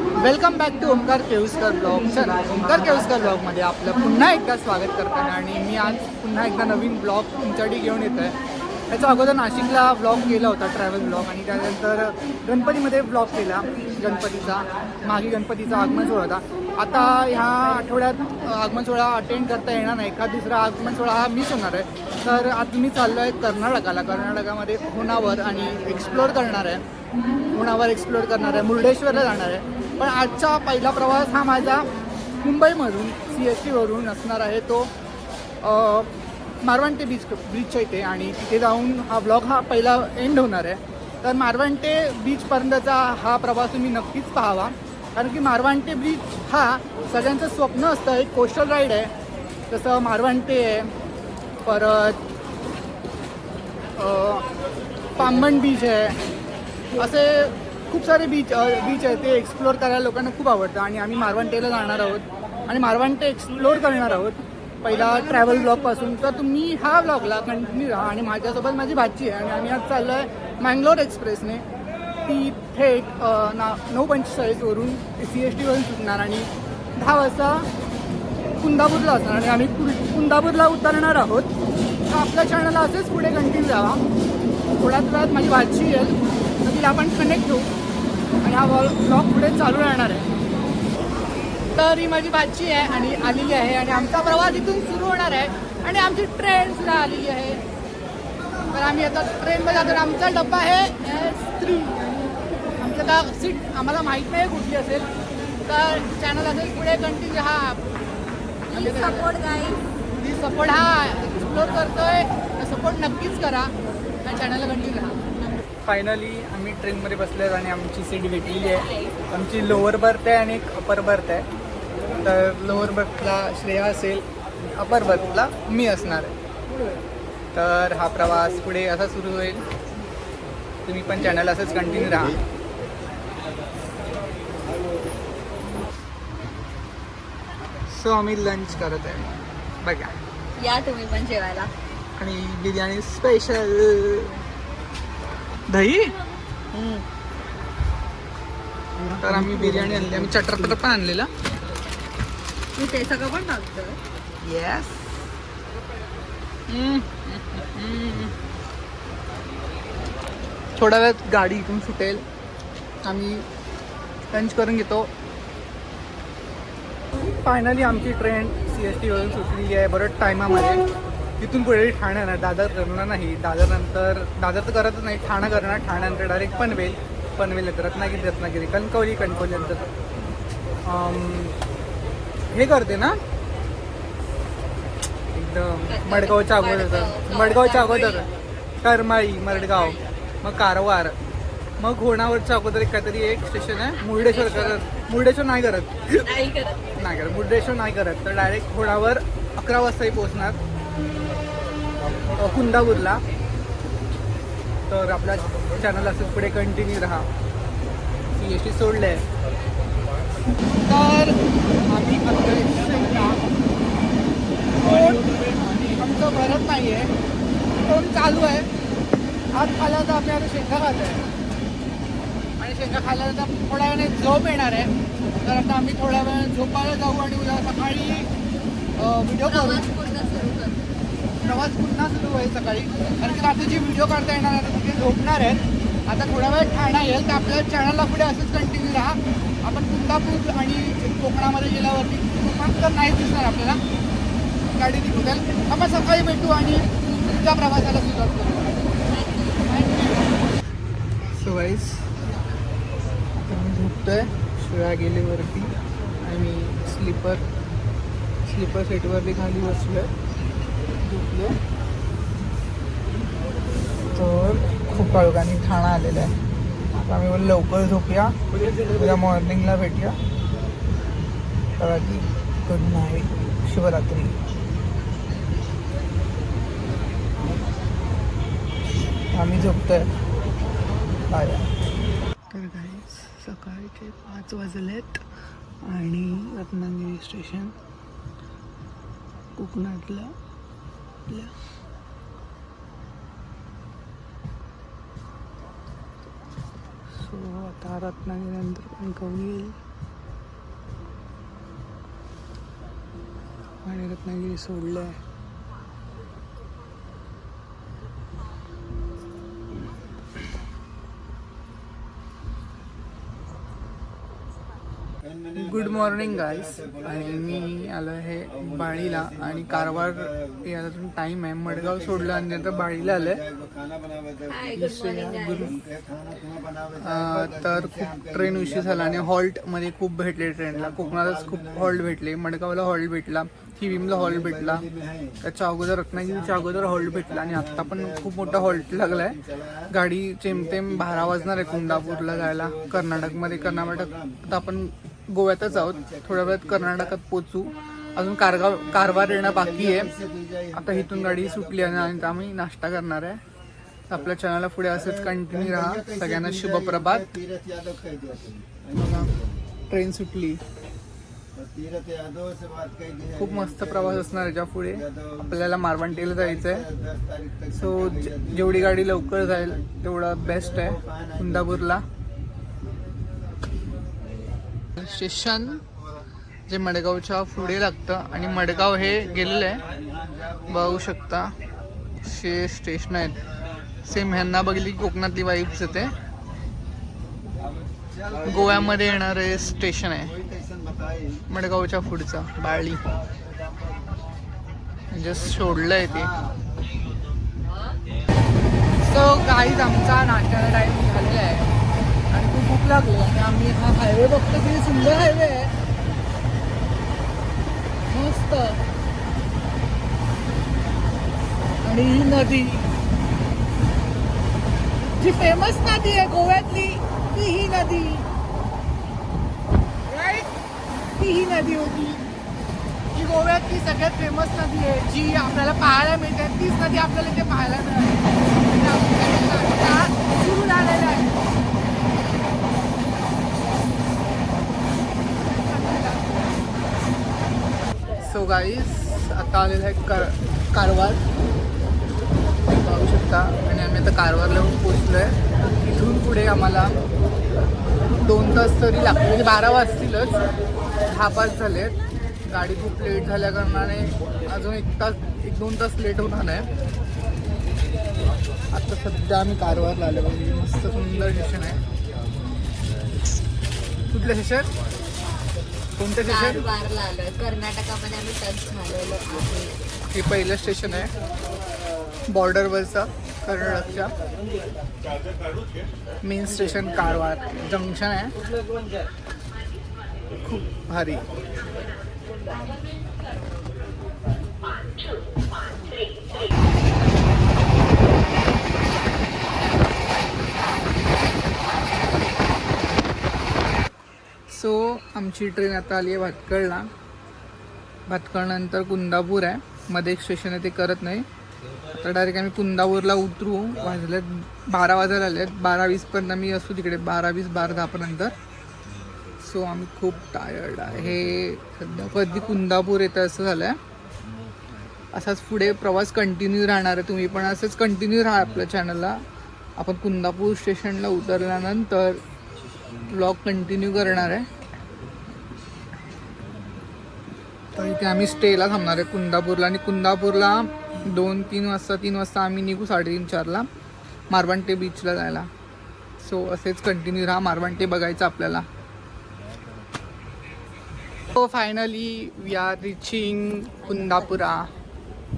Welcome back to Omkar Kevaskar blog. चला, ओमकार केवस्कर ब्लॉगमध्ये आपलं पुन्हा एकदा स्वागत करताना आणि मी आज पुन्हा एकदा नवीन ब्लॉग तुमच्यासाठी घेऊन येतो आहे. त्याच्या अगोदर नाशिकला ब्लॉग केला होता, ट्रॅव्हल ब्लॉग, आणि त्यानंतर गणपतीमध्ये ब्लॉग केला गणपतीचा. मागे गणपतीचा आगमन सोहळा होता. आता ह्या आठवड्यात आगमन सोहळा अटेंड करता येणार नाही, एखाद दुसरा आगमन सोहळा हा मिस होणार आहे. तर आज मी चाललो आहे कर्नाटकामध्ये होणावर आणि एक्सप्लोअर करणार आहे. होणावर एक्सप्लोअर करणार आहे, मुर्डेश्वरला जाणार आहे. पण आजचा पहिला प्रवास हा माझा मुंबईमधून CST वरून असणार आहे. तो मारवांटे बीचच्या इथे, आणि तिथे जाऊन हा ब्लॉग हा पहिला एंड होणार आहे. तर मारवांटे बीचपर्यंतचा हा प्रवास तुम्ही नक्कीच पाहावा, कारण की मारवांटे बीच हा सगळ्यांचं स्वप्न असतं. एक कोस्टल राईड आहे, तसं मारवांटे आहे, परत पांबन बीच आहे, असे खूप सारे बीच आहे. ते एक्सप्लोअर करायला लोकांना खूप आवडतं. आणि आम्ही मारवांटेला जाणार आहोत आणि मारवांटे एक्सप्लोअर करणार आहोत पहिला ट्रॅव्हल ब्लॉगपासून. तर तुम्ही हा ब्लॉगला कंटिन्यू राहा. आणि माझ्यासोबत माझी भाची आहे, आणि आम्ही आज चाललो आहे मँगलोर एक्सप्रेसने. ती थेट 9:45वरून CST सुटणार आणि 10 वाजता कुंदापूरला असणार, आणि आम्ही कुंदापूरला उतरणार आहोत. तर आपल्या चॅनलला असेच पुढे कंटिन्यू राहा. थोड्याच वेळात माझी भाची येईल, तर तिला आपण कनेक्ट होऊ आणि हा ब्लॉग पुढे चालू राहणार आहे. तर ही माझी भाची आहे आणि आलेली आहे, आणि आमचा प्रवास इथून सुरू होणार आहे. आणि आमची ट्रेनसुद्धा आलेली आहे. तर आम्ही आता ट्रेनमध्ये जातो. आमचा डब्बा आहे S3. आमचं आता सीट आम्हाला माहीत नाही कुठली असेल, तर चॅनल असेल पुढे कंटिन्यू. हा सपोर्ट हा एक्सप्लोर करतोय, सपोर्ट नक्कीच करा आणि चॅनलला कंटिन्यू राहा. फायनली आम्ही ट्रेनमध्ये बसलो आहे आणि आमची सीट भेटलेली आहे. आमची लोअर बर्थ आहे आणि एक अपर बर्थ आहे. तर लोअर बर्थला श्रेया असेल, अपर बर्थला मी असणार आहे. तर हा प्रवास पुढे असा सुरू होईल. तुम्ही पण चॅनल असंच कंटिन्यू राहा. सो आम्ही लंच करत आहे, बघा. या तुम्ही पण जेवायला. आणि बिर्याणी स्पेशल दही. तर आम्ही बिर्याणी आणली, आम्ही चटरपटर पण आणलेला. मी ते सगळं पण टाकतोय. येस. थोड्या वेळात गाडी इथून सुटेल. आम्ही लंच करून घेतो. फायनली आमची ट्रेन CST सुटलेली आहे बरोबर टायमामध्ये. तिथून पुढे ठाणे येणार, दादर करणार नाही. दादर तर करतच नाही, ठाणं करणार. ठाण्यानंतर डायरेक्ट पनवेल रत्नागिरी कणकवली नंतर हे करते ना एकदम मडगावच्या अगोदर करमाळी, मडगाव, मग कारवार, मग होणावरच्या अगोदर काहीतरी एक स्टेशन आहे मुर्डेश्वर नाही करत. तर डायरेक्ट होणावर 11 वाजताही पोहोचणार कुंदापूरला. तर आपल्या चॅनल असं पुढे कंटिन्यू राहा. CST सोडलं आहे. तर आम्ही आमचं भरत नाही आहे, फोन चालू आहे. हात खाला तर आम्ही आता शेंगा खात आहे, आणि शेंगा खायला तर थोड्या वेळाने झोप येणार आहे. तर आता आम्ही थोड्या वेळ झोपायला जाऊ आणि उद्या सकाळी व्हिडिओ करू. प्रवास पुन्हा सुरू होईल सकाळी, कारण की रात्रीची व्हिडिओ काढता येणार आहे. तिथे झोपणार आहेत. आता थोड्या वेळ ठाणा येईल, तर आपल्या चॅनलला पुढे असंच कंटिन्यू राहा. आपण कुंदापूर आणि कोकणामध्ये गेल्यावरती कोकणात तर नाही दिसणार आपल्याला, गाडी दिसेल. आपण सकाळी भेटू आणि तुमच्या प्रवासाला सुरुवात करू. सो गाईज, आता मी झोपतोय. शिळा गेलेवरती आणि मी स्लीपर सीटवरती खाली बसलो आहे, झोपलो. तर खूप काळोखाने ठाणा आलेला आहे. आता आम्ही बोललो लवकर झोपूया, उद्या मॉर्निंगला भेटूया. तर गुड नाईट, शुभरात्री. आम्ही झोपतोय. बाय. तर गाईज, सकाळचे 5 वाजलेत आणि रत्नागिरी स्टेशन कोकणातलं आपल्या. सो आता रत्नागिरीनंतर कणकवली येईल. आणि रत्नागिरी सोडलंय. गुड मॉर्निंग गाईस. आणि मी आलो आहे बाळीला आणि कारवार यायला अजून टाईम आहे. मडगाव सोडलं आणि नंतर बाळीला आलंय. तर खूप ट्रेन उशीर झाला आणि हॉल्टमध्ये खूप भेटले ट्रेनला. कोकणातच खूप हॉल्ट भेटले. मडगावला हॉल्ट भेटला, थिविमला हॉल्ट भेटला, त्याच्या अगोदर रत्नागिरीच्या अगोदर हॉल्ट भेटला आणि आत्ता पण खूप मोठा हॉल्ट लागलाय. गाडी जेमतेम 12 वाजणार आहे कुंदापूरला जायला कर्नाटकमध्ये. आता आपण गोव्यातच आहोत. थोड्या वेळात कर्नाटकात पोचू. अजून कारवार येणं बाकी आहे. आता इथून गाडी सुटली आणि आम्ही नाश्ता करणार आहे. आपल्या चॅनलला पुढे असंच कंटिन्यू राहा. सगळ्यांना शुभप्रभात. ट्रेन सुटली. खूप मस्त प्रवास असणार याच्या पुढे. आपल्याला मारवांटेला जायचं आहे. सो जेवढी गाडी लवकर जाईल तेवढं बेस्ट आहे. कुंदापूरला स्टेशन जे मडगावच्या पुढे लागतं आणि मडगाव हे गेलेलं आहे. बघू शकता स्टेशन आहेत सेम. ह्यांना बघितली कोकणातली वाईब्स येते. गोव्यामध्ये येणारे स्टेशन आहे मडगावच्या पुढचं बाळी. जस्ट सोडलंय ते. सो गाईज आमचा नाश्त्याचा टाइम झालेला आहे आणि खूप भूक लागली आणि आम्ही हा हायवे बघतो. किती सुंदर हायवे आहे, मस्त. आणि ही नदी जी फेमस नदी आहे गोव्यातली ती ही नदी, राईट? ती ही नदी होती. ही गोव्यातली सगळ्यात फेमस नदी आहे जी आपल्याला पाहायला मिळते. तीच नदी आपल्याला इथे पाहायला मिळाली. सुरू झालेला आहे. सो गाईस आता आलेलं आहे कारवार पाहू शकता. आणि आम्ही आता कारवारला पोचलो आहे. इथून पुढे आम्हाला 2 तास तरी लागतील. म्हणजे 12 वाजतीलच. 10-5 झालेत. गाडी खूप लेट झाल्या कारणाने अजून 1-2 तास लेट होणार आहे. आता सध्या आम्ही कारवारला आलो. मस्त सुंदर स्टेशन आहे. कुठलं स्टेशन? कोणतं स्टेशन? कर्नाटकामध्ये आम्ही टच झालेलो आहे. हे पहिलं स्टेशन आहे बॉर्डरवरचं कर्नाटकच्या. मेन स्टेशन कारवार जंक्शन आहे. खूप भारी. सो आमची ट्रेन आता आली आहे भातकळला. भातकळनंतर कुंदापूर आहे. मध्ये एक स्टेशन आहे ते करत नाही. आता डायरेक्ट आम्ही कुंदापूरला उतरू. वाजलेत 12 वाजायला आले आहेत. 12:20पर्यंत आम्ही असू तिकडे. 12:20 12:10पर्यंत. सो आम्ही खूप टायर्ड आहे सध्या. कधी कुंदापूर येतं असं झालं आहे. असाच पुढे प्रवास कंटिन्यू राहणार आहे. तुम्ही पण असंच कंटिन्यू राहा आपल्या चॅनलला. आपण कुंदापूर स्टेशनला उतरल्यानंतर ब्लॉग कंटिन्यू करणार आहे. तर इथे आम्ही स्टेला थांबणार आहे कुंदापूरला. आणि कुंदापूरला 2-3 वाजता 3 वाजता आम्ही निघू. 3:30-4ला मारवांटे बीचला जायला. सो असेच कंटिन्यू राहा. मारवांटे बघायचं आपल्याला. So finally we are reaching Kundapura.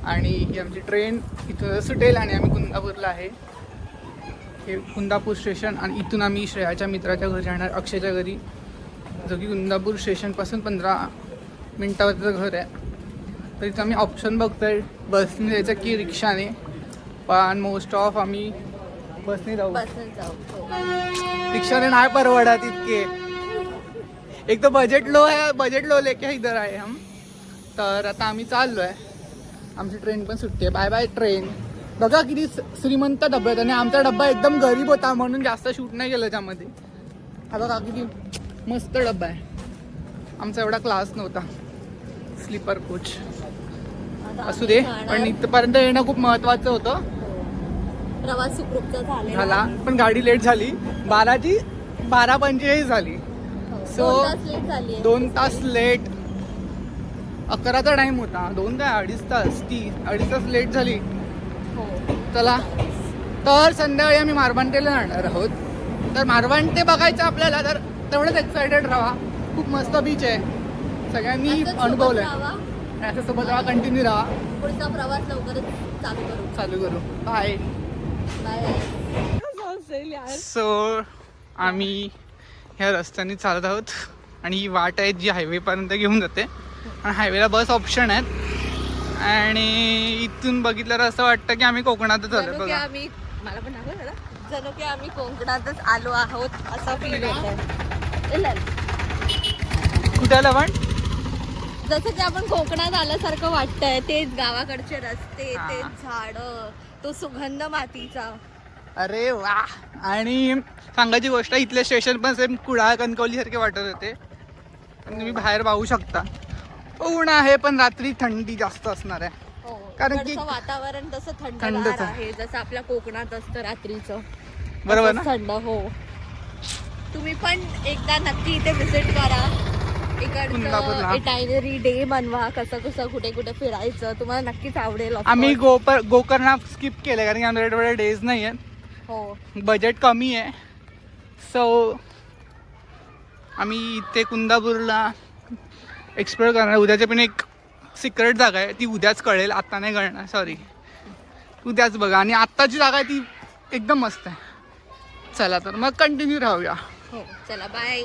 आणि ही आमची ट्रेन इथं सुटेल आणि आम्ही कुंदापूरला आहे. हे कुंदापूर स्टेशन. आणि इथून आम्ही श्रेयाच्या मित्राच्या घरी जाणार, अक्षयच्या घरी, जो की कुंदापूर स्टेशनपासून 15 मिनटावरचं घर आहे. तर इथं आम्ही ऑप्शन बघतोय बसने जायचं की रिक्षाने. पण मोस्ट ऑफ आम्ही बसने जाऊ. रिक्षाने नाही परवडत इतके. एक तर बजेट लो आहे. बजेट लो लेके इधर आहे हम. तर आता आम्ही चाललो आहे. आमची ट्रेन पण सुटते. Bye bye train. बघा किती श्रीमंत डब्बा आहेत. आणि आमचा डब्बा एकदम गरीब होता म्हणून जास्त शूट नाही केलं त्यामध्ये. हा बघा किती मस्त डब्बा आहे. आमचा एवढा क्लास नव्हता. स्लीपर कोच असू दे. पण इथपर्यंत येणं खूप महत्वाचं होतं. प्रवास सुखरूप झाला. पण गाडी लेट झाली. 12:45 झाली. सो 2 तास लेट. 11चा टाइम होता, 2 काय 2.5 तास लेट झाली. हो. चला तर संध्याकाळी आम्ही मारवांटेला जाणार आहोत. तर मारवांटे बघायचं आपल्याला, तर तेवढंच एक्सायटेड राहा. खूप मस्त बीच आहे, सगळ्यांनी असंच सोबत अनुभवलंय. राहावा. असं सोबत राहा, कंटिन्यू राहा. पुढचा प्रवास लवकरच चालू करू. बाय. बाय. सो आम्ही ह्या रस्त्याने चालत आहोत आणि ही वाट आहे जी हायवेपर्यंत घेऊन जाते. आणि हायवेला बस ऑप्शन आहेत आणि इथून बघितल्यावर असं वाटतं की आम्ही कोकणातच आलो. जणू की बघा आम्ही, मला पण आलं ना, जणू की आम्ही कोकणातच आलो आहोत असा फील होत. कुठे आलं पण जसं की आपण कोकणात आल्यासारखं वाटतंय. तेच गावाकडचे रस्ते, हा. तेच झाड, तो सुगंध मातीचा. अरे वा. आणि सांगायची गोष्ट, इथले स्टेशन पण सेम कुडाळ कणकवली सारखे वाटत होते. तुम्ही बाहेर पाहू शकता, ऊन आहे पण रात्री थंडी जास्त असणार आहे. हो, कारण की इकडचं वातावरण तसं थंडच थंडगार आहे. आहे, जसं आपल्या कोकणात असतं रात्रीचं. बरोबर ना? तसंच थंड. हो, तुम्ही पण एकदा नक्की इथे विजिट करा. कुंदापूरला. इकडचं इटायनरी डे बनवा, कसं कसं कुठे कुठे फिरायचं, तुम्हाला नक्कीच आवडेल. of आम्ही course. गोकर्ण स्किप केलं कारण की आमच्याकडे डेज नाही आहेत, हो, बजेट कमी आहे. सो आम्ही इथे कुंदापूरला एक्सप्लोअर करणार. उद्याचे पण एक सिक्रेट जागा आहे, ती उद्याच कळेल, आत्ता नाही कळणार. सॉरी, उद्याच बघा. आणि आत्ताची जागा आहे ती एकदम मस्त आहे. चला तर मग कंटिन्यू राहूया. हो, चला बाय.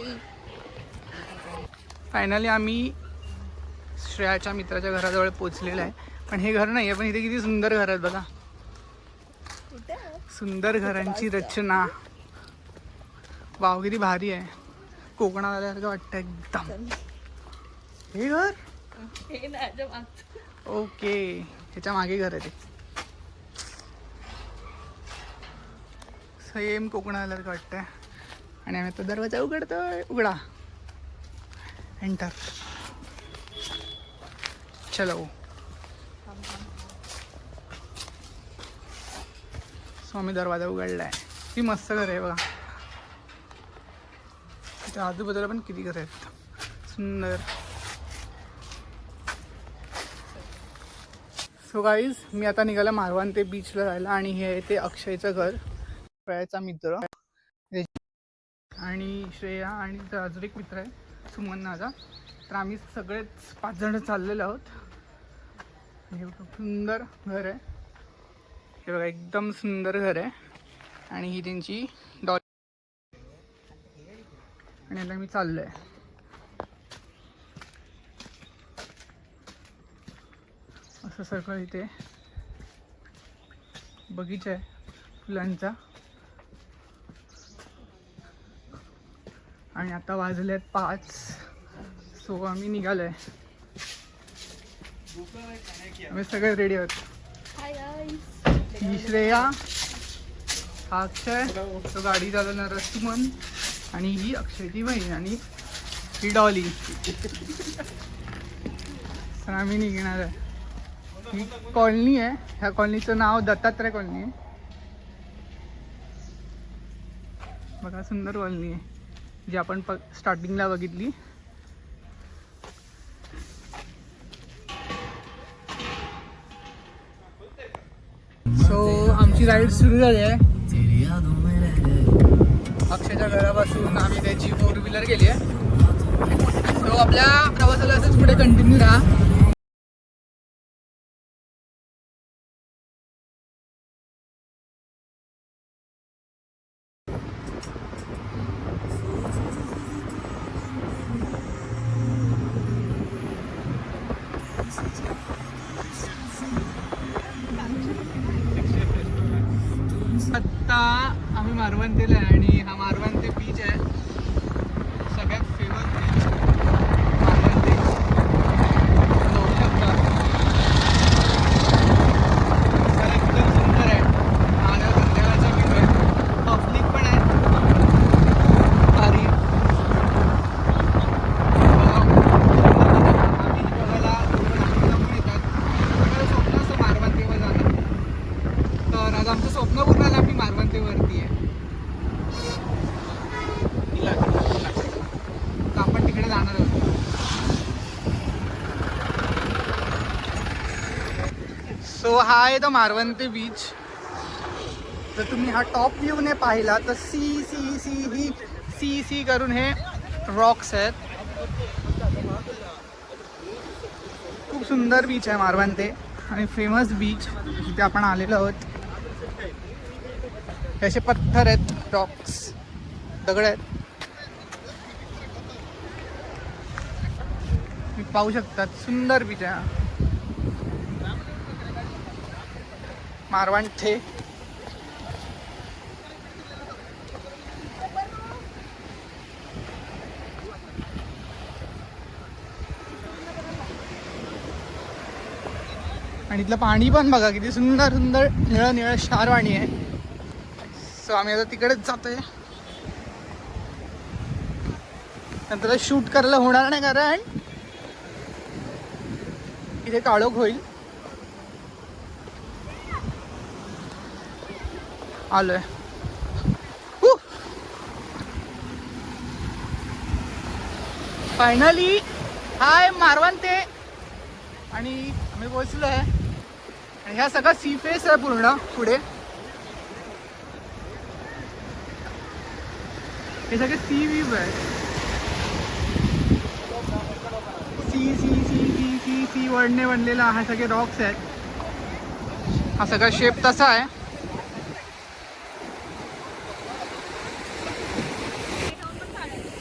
फायनली आम्ही श्रेयाच्या मित्राच्या घराजवळ पोचलेलं आहे. पण हे घर नाही आहे, पण इथे किती सुंदर घर आहेत बघा. सुंदर घरांची रचना, वाव किती भारी आहे. कोकणात आल्यासारखं वाटतं एकदम. हे घर हे ना, माझ्या मागचं. ओके, ह्याच्या मागे घर आहे ते. सेम कोकणात आल्यासारखं वाटतंय. आणि आम्ही तो दरवाजा उघडतोय. उघडा, एंटर. चलो. सो आम्ही दरवाजा उघडलाय. किती मस्त घर आहे बघा. तिथे आजूबाजूला पण किती घर आहेत सुंदर. सो गाईज, मी आता निघाला मारवान ते बीचला जायला. आणि हे आहे ते अक्षयचं घर, श्रेयाचा मित्र. आणि श्रेया आणि अजून एक मित्र आहे सुमन माझा. तर आम्ही सगळेच 5 जण चाललेलो आहोत. हे बघा, सुंदर घर आहे. हे बघा, एकदम सुंदर घर आहे. आणि ही त्यांची डॉली. आणि याला मी चाललोय. असं सगळं इथे बगीचा आहे फुलांचा. आणि आता वाजले आहेत 5. सो आम्ही निघालोय. आम्ही सगळे रेडी आहोत. Hi guys. ही श्रेया, हा अक्षय, तो गाडी चालवणारा सुमन, आणि ही अक्षयची बहीण, आणि ही डॉली. तर आम्ही निघणार आहे. ही कॉलनी आहे. ह्या कॉलनीचं नाव दत्तात्रय कॉलनी आहे. बघा, सुंदर कॉलनी आहे जी आपण स्टार्टिंगला बघितली. सो आमची राईड सुरू झाली आहे. अक्षयच्या घरापासून आम्ही त्याची 4 व्हीलर केली आहे. सो आपल्या प्रवासाला असंच पुढे कंटिन्यू राहा. आत्ता आम्ही मारवंतेला आहे आणि हा मारवंते बीच आहे, सगळ्यात फेमस बीच मारवंते. बघू शकता, तर एकदम सुंदर आहे. माझ्या संध्याकाळचा व्ह्यू आहे. पब्लिक पण आहे भारी. आम्ही बघायला पण येतात. माझं स्वप्न असतं मारवंतेवर जाणं. तर आज आमचं स्वप्न पूर्ण झालं. आम्ही मारवंतेवरती आहे. सो हा आहे तो मारवंते बीच. जर तुम्ही हा टॉप व्ह्यूने पाहिला तर सी करून हे रॉक्स आहेत. खूप सुंदर बीच आहे मारवंते आणि फेमस बीच जिथे आपण आलेलो आहोत. हे असे पत्थर आहेत, रॉक्स, दगड आहेत. तुम्ही पाहू शकतात सुंदर बीच आहे मारवंते. आणि इथलं पाणी पण बघा किती सुंदर सुंदर निळं निळं क्षार पाणी आहे. सो आम्ही आता तिकडेच जातोय. नंतर शूट करायला होणार नाही कारण इथे काळोख होईल. आलोय. फायनली हाय मारवंते आणि आम्ही पोहोचलो आहे. आणि ह्या सगळा सी फेस आहे पूर्ण पुढे. हे सगळे सी व्ह्यू आहे. सी वर्डने बनलेला हा सगळे रॉक्स आहेत. हा सगळा शेप तसा आहे.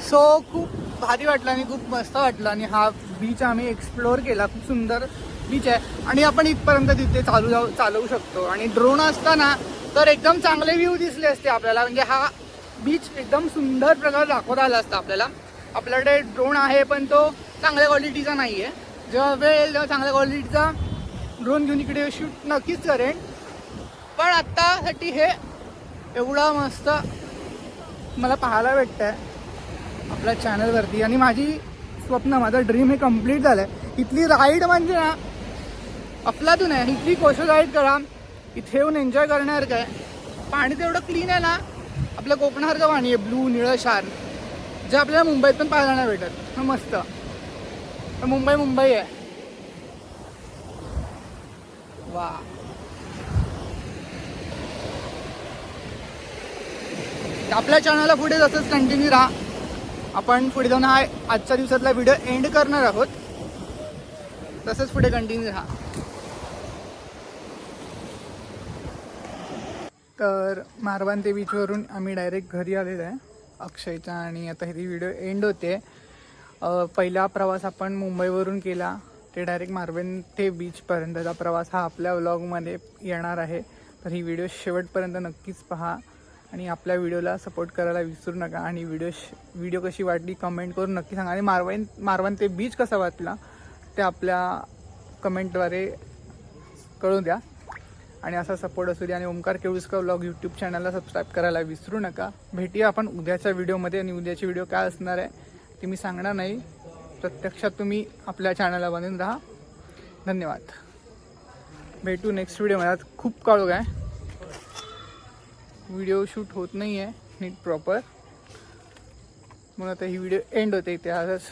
सो खूप भारी वाटलं आणि खूप मस्त वाटलं. आणि हा बीच आम्ही एक्सप्लोअर केला. खूप सुंदर बीच आहे आणि आपण इथपर्यंत तिथे चालवू शकतो. आणि ड्रोन असताना तर एकदम चांगले व्ह्यू दिसले असते आपल्याला. म्हणजे हा बीच एकदम सुंदर प्रकारे दाखवता आला असता आपल्याला. आपल्याकडे ड्रोन आहे पण तो चांगल्या क्वालिटीचा नाही आहे. जेव्हा वेळ येईल तेव्हा चांगल्या क्वालिटीचा ड्रोन घेऊन इकडे शूट नक्कीच करेन. पण आत्तासाठी हे एवढा मस्त मला पाहायला भेटतं आहे आपल्या चॅनलवरती. आणि माझं ड्रीम हे कम्प्लीट झालं आहे. इथली राईड म्हणजे ना अफलातून आहे. इथली कोस्टल राईड करा, इथे येऊन एन्जॉय करण्यासारखं आहे. पाणी तेवढं क्लीन आहे ना, आपल्या कोकणासारखं पाणी आहे, ब्लू निळं शार, जे आपल्याला मुंबईत पण पाहायला नाही भेटत. मस्त मुंबई आहे. वा, आपल्या चॅनलला पुढे तसंच कंटिन्यू राहा. आपण पुढे जाऊन हा आजच्या दिवसातला व्हिडिओ एंड करणार आहोत. तसंच पुढे कंटिन्यू राहा. तर मारवंते बीचवरून आम्ही डायरेक्ट घरी आलेलो आहे अक्षयचा. आणि आता ही व्हिडिओ एंड होते. पहिला प्रवास आपण मुंबईवरून केला ते डायरेक्ट मारवंते बीचपर्यंतचा प्रवास हा आपल्या व्लॉगमध्ये येणार आहे. तर ही व्हिडिओ शेवटपर्यंत नक्कीच पहा आणि आपल्या व्हिडिओला सपोर्ट करायला विसरू नका. आणि व्हिडिओ कशी वाटली कमेंट करून नक्की सांगा. आणि मारवंते बीच कसा वाटला ते आपल्या कमेंटद्वारे कळून द्या. आणि असा सपोर्ट असू द्या. आणि ओमकार केळुसकर व्लॉग यूट्यूब चॅनलला सबस्क्राईब करायला विसरू नका. भेटूया आपण उद्याच्या व्हिडिओमध्ये. आणि उद्याची व्हिडिओ काय असणार आहे ते मी सांगणार नाही. प्रत्यक्षात तुम्ही आपल्या चॅनलला बनवून राहा. धन्यवाद. भेटू नेक्स्ट व्हिडिओमध्ये. आज खूप काळोख आहे, व्हिडिओ शूट होत नाही आहे नीट प्रॉपर, म्हणून आता ही व्हिडिओ एंड होते इथे. आजच